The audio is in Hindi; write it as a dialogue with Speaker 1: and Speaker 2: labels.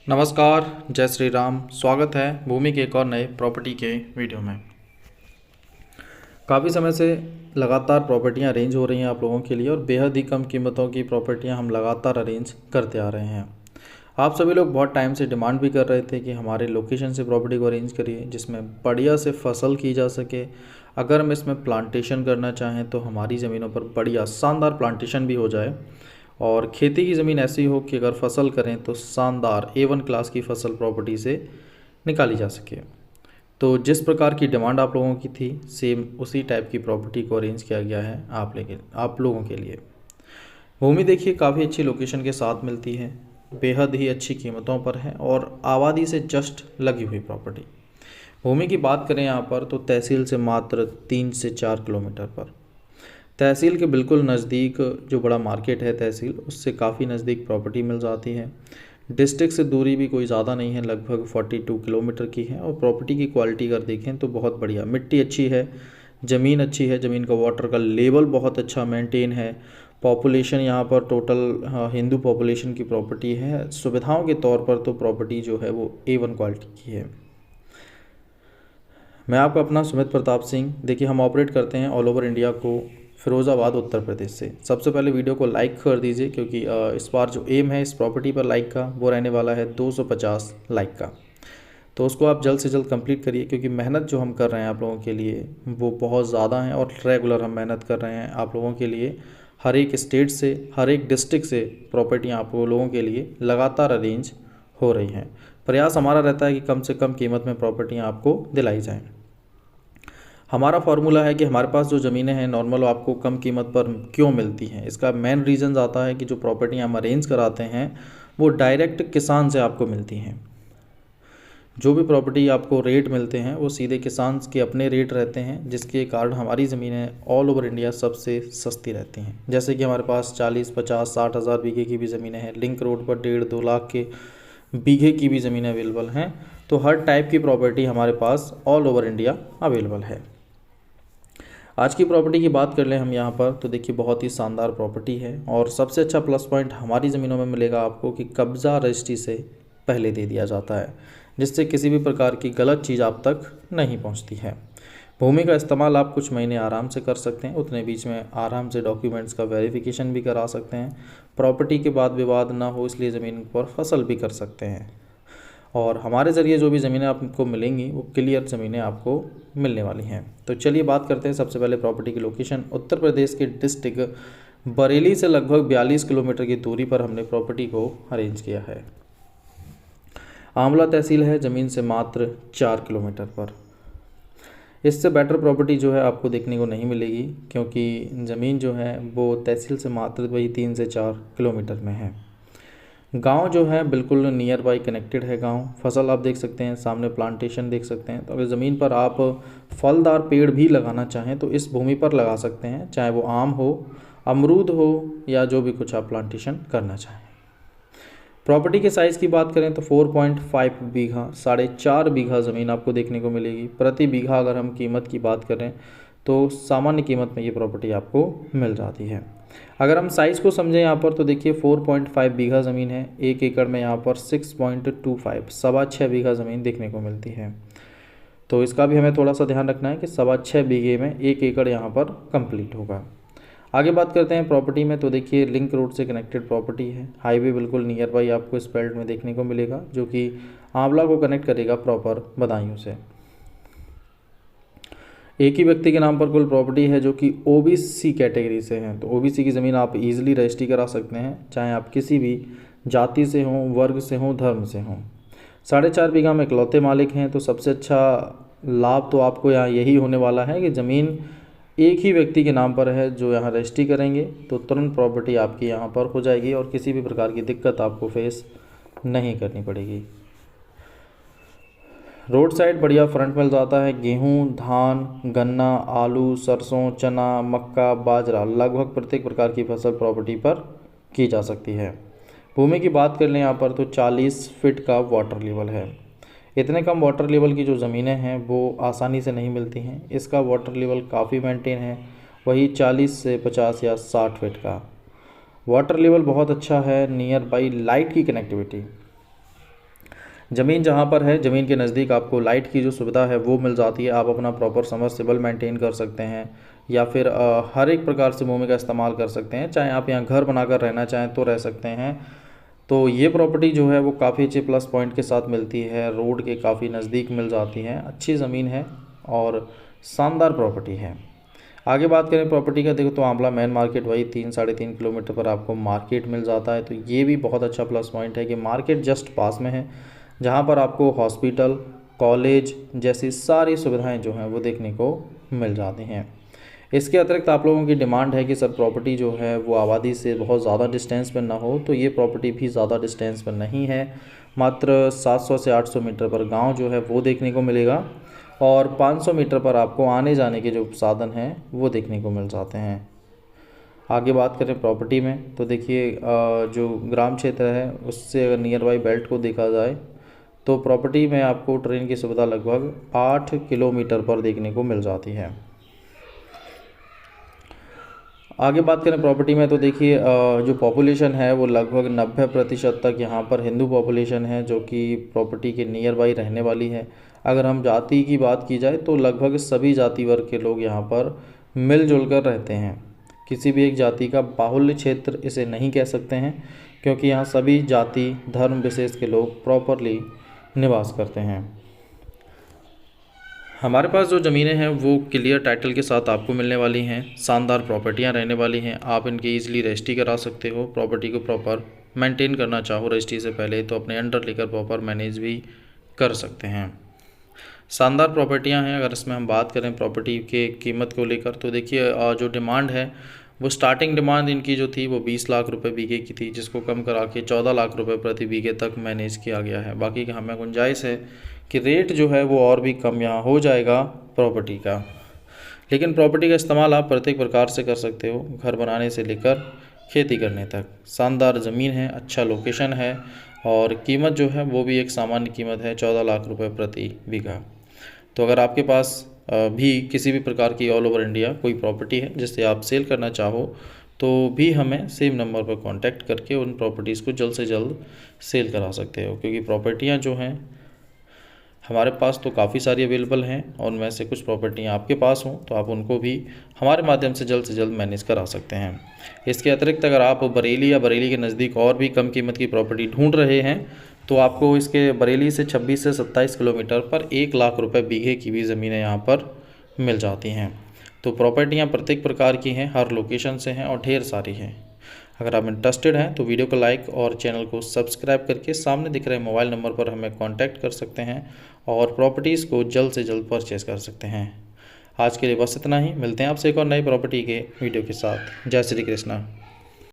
Speaker 1: नमस्कार, जय श्री राम। स्वागत है भूमि के एक और नए प्रॉपर्टी के वीडियो में। काफ़ी समय से लगातार प्रॉपर्टियां अरेंज हो रही हैं आप लोगों के लिए और बेहद ही कम कीमतों की प्रॉपर्टियां हम लगातार अरेंज करते आ रहे हैं। आप सभी लोग बहुत टाइम से डिमांड भी कर रहे थे कि हमारे लोकेशन से प्रॉपर्टी को अरेंज करिए जिसमें बढ़िया से फसल की जा सके। अगर हम इसमें प्लांटेशन करना चाहें तो हमारी ज़मीनों पर बढ़िया शानदार प्लांटेशन भी हो जाए और खेती की ज़मीन ऐसी हो कि अगर फसल करें तो शानदार A1 क्लास की फसल प्रॉपर्टी से निकाली जा सके। तो जिस प्रकार की डिमांड आप लोगों की थी सेम उसी टाइप की प्रॉपर्टी को अरेंज किया गया है आप लोगों के लिए। भूमि देखिए काफ़ी अच्छी लोकेशन के साथ मिलती है, बेहद ही अच्छी कीमतों पर है और आबादी से जस्ट लगी हुई प्रॉपर्टी। भूमि की बात करें यहाँ पर तो तहसील से मात्र 3 से 4 किलोमीटर पर, तहसील के बिल्कुल नज़दीक जो बड़ा मार्केट है तहसील उससे काफ़ी नज़दीक प्रॉपर्टी मिल जाती है। डिस्ट्रिक्ट से दूरी भी कोई ज़्यादा नहीं है, लगभग 42 किलोमीटर की है और प्रॉपर्टी की क्वालिटी अगर देखें तो बहुत बढ़िया, मिट्टी अच्छी है, ज़मीन अच्छी है, ज़मीन का वाटर का लेवल बहुत अच्छा मेंटेन है। पॉपुलेशन यहाँ पर टोटल हिंदू पॉपुलेशन की प्रॉपर्टी है। सुविधाओं के तौर पर तो प्रॉपर्टी जो है वो A1 क्वालिटी की है। मैं आपका अपना सुमित प्रताप सिंह। देखिए हम ऑपरेट करते हैं ऑल ओवर इंडिया को, फिरोज़ाबाद उत्तर प्रदेश से। सबसे पहले वीडियो को लाइक कर दीजिए क्योंकि इस बार जो एम है इस प्रॉपर्टी पर लाइक का वो रहने वाला है 250 लाइक का। तो उसको आप जल्द से जल्द कंप्लीट करिए क्योंकि मेहनत जो हम कर रहे हैं आप लोगों के लिए वो बहुत ज़्यादा है और रेगुलर हम मेहनत कर रहे हैं आप लोगों के लिए। हर एक स्टेट से, हर एक डिस्ट्रिक्ट से प्रॉपर्टियाँ आप लोगों के लिए लगातार अरेंज हो रही हैं। प्रयास हमारा रहता है कि कम से कम कीमत में प्रॉपर्टियाँ आपको दिलाई जाएँ। हमारा फार्मूला है कि हमारे पास जो ज़मीनें हैं नॉर्मल आपको कम कीमत पर क्यों मिलती हैं। इसका मेन रीज़न आता है कि जो प्रॉपर्टी हम अरेंज कराते हैं वो डायरेक्ट किसान से आपको मिलती हैं। जो भी प्रॉपर्टी आपको रेट मिलते हैं वो सीधे किसान के अपने रेट रहते हैं, जिसके कारण हमारी ज़मीनें ऑल ओवर इंडिया सबसे सस्ती रहती हैं। जैसे कि हमारे पास 40, 50, 60 हज़ार बीघे की भी ज़मीनें हैं, लिंक रोड पर 1.5-2 लाख के बीघे की भी ज़मीनें अवेलेबल हैं। तो हर टाइप की प्रॉपर्टी हमारे पास ऑल ओवर इंडिया अवेलेबल है। आज की प्रॉपर्टी की बात कर लें हम यहाँ पर तो देखिए बहुत ही शानदार प्रॉपर्टी है और सबसे अच्छा प्लस पॉइंट हमारी ज़मीनों में मिलेगा आपको कि कब्ज़ा रजिस्ट्री से पहले दे दिया जाता है, जिससे किसी भी प्रकार की गलत चीज़ आप तक नहीं पहुँचती है। भूमि का इस्तेमाल आप कुछ महीने आराम से कर सकते हैं, उतने बीच में आराम से डॉक्यूमेंट्स का वेरिफिकेशन भी करा सकते हैं। प्रॉपर्टी के बाद विवाद ना हो इसलिए ज़मीन पर फसल भी कर सकते हैं और हमारे ज़रिए जो भी ज़मीनें आपको मिलेंगी वो क्लियर ज़मीनें आपको मिलने वाली हैं। तो चलिए बात करते हैं सबसे पहले प्रॉपर्टी की लोकेशन। उत्तर प्रदेश के डिस्ट्रिक्ट बरेली से लगभग 42 किलोमीटर की दूरी पर हमने प्रॉपर्टी को अरेंज किया है। आंवला तहसील है, ज़मीन से मात्र 4 किलोमीटर पर। इससे बेटर प्रॉपर्टी जो है आपको देखने को नहीं मिलेगी क्योंकि ज़मीन जो है वो तहसील से मात्र वही 3 से 4 किलोमीटर में है। गांव जो है बिल्कुल नियर बाई कनेक्टेड है गांव। फसल आप देख सकते हैं, सामने प्लांटेशन देख सकते हैं। तो अगर ज़मीन पर आप फलदार पेड़ भी लगाना चाहें तो इस भूमि पर लगा सकते हैं, चाहे वो आम हो, अमरूद हो या जो भी कुछ आप प्लांटेशन करना चाहें। प्रॉपर्टी के साइज़ की बात करें तो 4.5 बीघा, 4.5 बीघा ज़मीन आपको देखने को मिलेगी। प्रति बीघा अगर हम कीमत की बात करें तो सामान्य कीमत में ये प्रॉपर्टी आपको मिल जाती है। अगर हम साइज़ को समझें यहाँ पर तो देखिए 4.5 बीघा ज़मीन है, 1 एकड़ में यहाँ पर 6.25 6.25 बीघा ज़मीन देखने को मिलती है। तो इसका भी हमें थोड़ा सा ध्यान रखना है कि 6.25 बीघे में 1 एकड़ यहाँ पर कंप्लीट होगा। आगे बात करते हैं प्रॉपर्टी में तो देखिए लिंक रोड से कनेक्टेड प्रॉपर्टी है। हाईवे बिल्कुल नियर बाई आपको इस बेल्ट में देखने को मिलेगा जो कि आंवला को कनेक्ट करेगा प्रॉपर बदायूं से। एक ही व्यक्ति के नाम पर कुल प्रॉपर्टी है जो कि OBC कैटेगरी से है। तो OBC की ज़मीन आप इजीली रजिस्ट्री करा सकते हैं, चाहे आप किसी भी जाति से हों, वर्ग से हों, धर्म से हों। 4.5 बीघा में इकलौते मालिक हैं तो सबसे अच्छा लाभ तो आपको यहाँ यही होने वाला है कि ज़मीन एक ही व्यक्ति के नाम पर है। जो यहाँ रजिस्ट्री करेंगे तो तुरंत प्रॉपर्टी आपकी यहाँ पर हो जाएगी और किसी भी प्रकार की दिक्कत आपको फेस नहीं करनी पड़ेगी। रोड साइड बढ़िया फ्रंट मिल जाता है। गेहूं, धान, गन्ना, आलू, सरसों, चना, मक्का, बाजरा, लगभग प्रत्येक प्रकार की फसल प्रॉपर्टी पर की जा सकती है। भूमि की बात कर लें यहाँ पर तो 40 फीट का वाटर लेवल है। इतने कम वाटर लेवल की जो ज़मीनें हैं वो आसानी से नहीं मिलती हैं। इसका वाटर लेवल काफ़ी मेंटेन है, वही 40 से 50 या 60 फीट का वाटर लेवल बहुत अच्छा है। नियर बाई लाइट की कनेक्टिविटी ज़मीन जहाँ पर है, ज़मीन के नज़दीक आपको लाइट की जो सुविधा है वो मिल जाती है। आप अपना प्रॉपर समरसेबल मेंटेन कर सकते हैं या फिर हर एक प्रकार से भूमि का इस्तेमाल कर सकते हैं। चाहे आप यहाँ घर बनाकर रहना चाहें तो रह सकते हैं। तो ये प्रॉपर्टी जो है वो काफ़ी अच्छे प्लस पॉइंट के साथ मिलती है, रोड के काफ़ी नज़दीक मिल जाती है, अच्छी ज़मीन है और शानदार प्रॉपर्टी है। आगे बात करें प्रॉपर्टी का, देखो तो आंवला मेन मार्केट वही 3-3.5 किलोमीटर पर आपको मार्केट मिल जाता है। तो ये भी बहुत अच्छा प्लस पॉइंट है कि मार्केट जस्ट पास में है, जहाँ पर आपको हॉस्पिटल, कॉलेज जैसी सारी सुविधाएं जो हैं वो देखने को मिल जाती हैं। इसके अतिरिक्त आप लोगों की डिमांड है कि सर प्रॉपर्टी जो है वो आबादी से बहुत ज़्यादा डिस्टेंस पर ना हो, तो ये प्रॉपर्टी भी ज़्यादा डिस्टेंस पर नहीं है, मात्र 700 से 800 मीटर पर गांव जो है वो देखने को मिलेगा और 500 मीटर पर आपको आने जाने के जो साधन हैं वो देखने को मिल जाते हैं। आगे बात करें प्रॉपर्टी में तो देखिए जो ग्राम क्षेत्र है उससे अगर नियर बाई बेल्ट को देखा जाए तो प्रॉपर्टी में आपको ट्रेन की सुविधा लगभग 8 किलोमीटर पर देखने को मिल जाती है। आगे बात करें प्रॉपर्टी में तो देखिए जो पॉपुलेशन है वो लगभग 90% तक यहाँ पर हिंदू पॉपुलेशन है जो कि प्रॉपर्टी के नियर बाई रहने वाली है। अगर हम जाति की बात की जाए तो लगभग सभी जाति वर्ग के लोग यहाँ पर मिलजुल कर रहते हैं। किसी भी एक जाति का बाहुल्य क्षेत्र इसे नहीं कह सकते हैं क्योंकि यहाँ सभी जाति धर्म विशेष के लोग प्रॉपरली निवास करते हैं। हमारे पास जो ज़मीनें हैं वो क्लियर टाइटल के साथ आपको मिलने वाली हैं, शानदार प्रॉपर्टियां रहने वाली हैं। आप इनकी ईजिली रजिस्ट्री करा सकते हो। प्रॉपर्टी को प्रॉपर मेंटेन करना चाहो रजिस्ट्री से पहले तो अपने अंडर लेकर प्रॉपर मैनेज भी कर सकते हैं। शानदार प्रॉपर्टियां हैं। अगर इसमें हम बात करें प्रॉपर्टी के कीमत को लेकर तो देखिए जो डिमांड है वो स्टार्टिंग डिमांड इनकी जो थी वो 20 लाख रुपए बीघे की थी, जिसको कम करा के 14 लाख रुपए प्रति बीघे तक मैनेज किया गया है। बाकी का हमें गुंजाइश है कि रेट जो है वो और भी कम यहाँ हो जाएगा प्रॉपर्टी का। लेकिन प्रॉपर्टी का इस्तेमाल आप प्रत्येक प्रकार से कर सकते हो, घर बनाने से लेकर खेती करने तक। शानदार ज़मीन है, अच्छा लोकेशन है और कीमत जो है वो भी एक सामान्य कीमत है, 14 लाख रुपए प्रति बीघा। तो अगर आपके पास भी किसी भी प्रकार की ऑल ओवर इंडिया कोई प्रॉपर्टी है जिससे आप सेल करना चाहो तो भी हमें सेम नंबर पर कांटेक्ट करके उन प्रॉपर्टीज़ को जल्द से जल्द सेल करा सकते हो, क्योंकि प्रॉपर्टियां जो हैं हमारे पास तो काफ़ी सारी अवेलेबल हैं और उनमें से कुछ प्रॉपर्टियां आपके पास हों तो आप उनको भी हमारे माध्यम से जल्द मैनेज करा सकते हैं। इसके अतिरिक्त अगर आप बरेली या बरेली के नज़दीक और भी कम कीमत की प्रॉपर्टी ढूंढ रहे हैं तो आपको इसके बरेली से 26 से 27 किलोमीटर पर 1 लाख रुपए बीघे की भी ज़मीनें यहाँ पर मिल जाती हैं। तो प्रॉपर्टियाँ प्रत्येक प्रकार की हैं, हर लोकेशन से हैं और ढेर सारी हैं। अगर आप इंटरेस्टेड हैं तो वीडियो को लाइक और चैनल को सब्सक्राइब करके सामने दिख रहे मोबाइल नंबर पर हमें कांटेक्ट कर सकते हैं और प्रॉपर्टीज़ को जल्द से जल्द परचेज़ कर सकते हैं। आज के लिए बस इतना ही। मिलते हैं आपसे एक और नई प्रॉपर्टी के वीडियो के साथ। जय श्री कृष्णा।